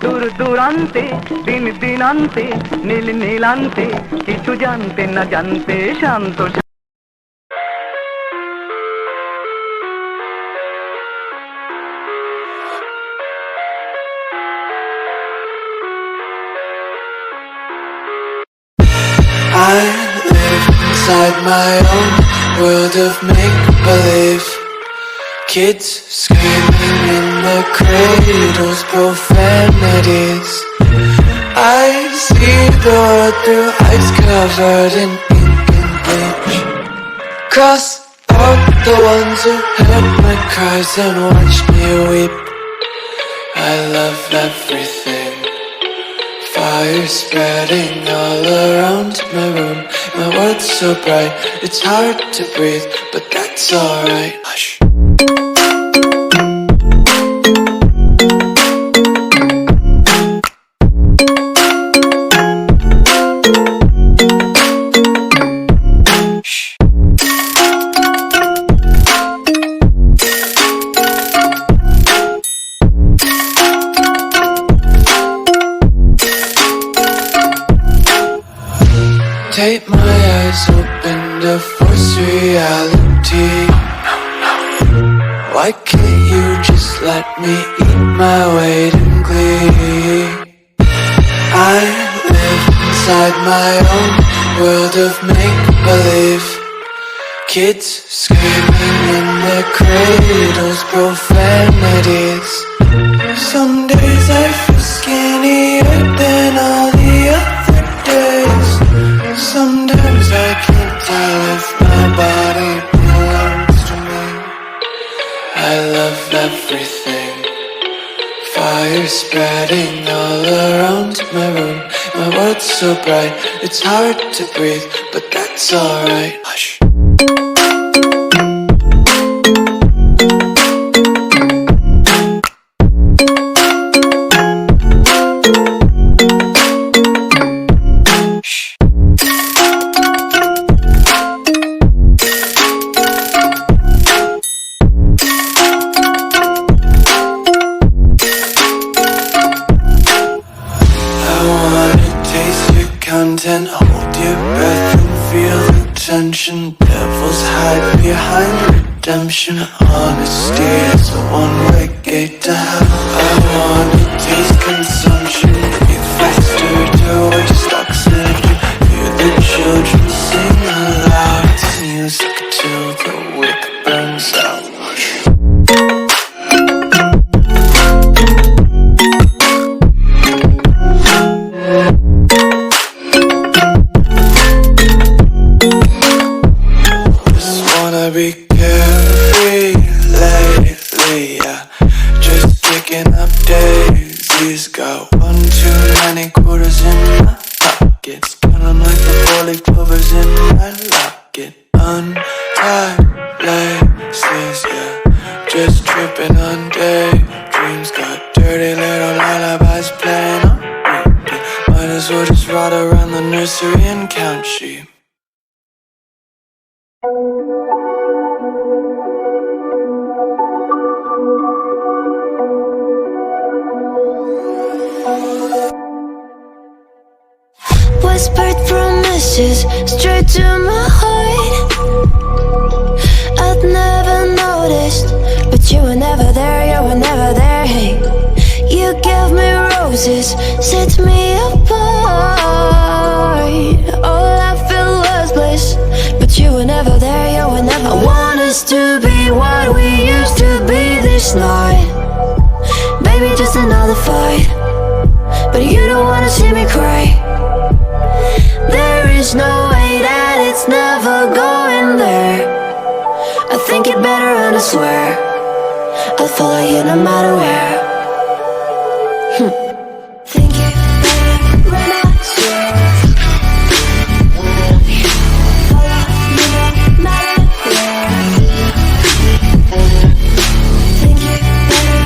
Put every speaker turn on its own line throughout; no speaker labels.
দূর দূরান্তে দিন দিনান্তে নীল নীলান্তে কিছু জানতে না জানতে শান্ত
I live inside my own world of make-believe. Kids screaming in the cradles, profanities. I see the world through eyes covered in ink and bleach. Cross out the ones who heard my cries and watched me weep. I love everything. Fire spreading all around my room. My world's so bright, it's hard to breathe, but that's alright. Hush. Tape my eyes open to force reality. Why can't you just let me eat my weight in glee? I live inside my own world of make-believe. Kids screaming in their cradles, profanities. Some days I feel skinnier than all the other days. Sometimes I can't tell if my body belongs to me. I love everything. Fire spreading all around my room. My world's so bright, it's hard to breathe, but that's alright. Hush. Content, hold your breath and feel the tension. Devils hide behind redemption. Honesty is a one-way gate to hell. I wanna taste consumption. Breathe faster to waste oxygen. Hear the children sing aloud. It's music till the wick burns out. Be carefree lately, yeah. Just picking up daisies. Got one too many quarters in my pockets. Counting like the four-leaf clovers in my locket. Untied laces, yeah. Just tripping on daydreams. Got dirty little lullabies playing on repeat. Might as well just ride around the nursery and count sheep.
Whispered promises straight to my heart. I'd never noticed, but you were never there, you were never there. Hey, you gave me roses, set me apart. All I felt was bliss, but you were never there, you were never there. I want us to be what we used to be this night. Baby, just another fight, but you don't wanna see me cry. There is no way that it's never going there. I think it better and I swear I'll follow you no matter where. Think it better when I swear. Follow you no matter where. Think it better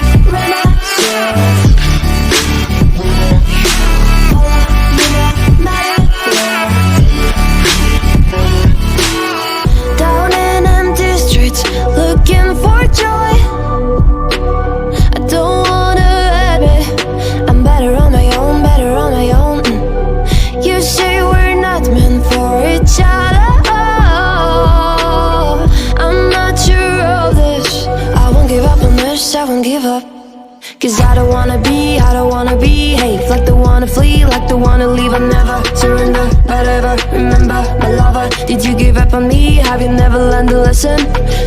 Cause I don't wanna behave like the wanna flee, like the wanna leave. I never surrender, but ever remember my lover. Did you give up on me? Have you never learned a lesson?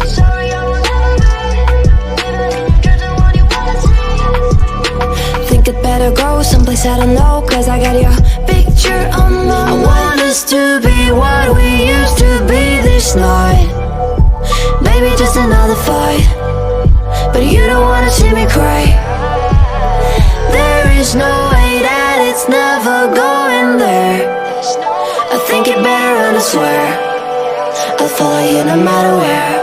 Sorry, I will never be, even if you're the one you wanna see. Think it better go someplace I don't know, cause I got your picture on my mind. I want us to be what we used to be this night. Maybe just another fight, but you don't wanna see me cry. There is no way that it's never going there. I think it better and I swear I'll follow you no matter where.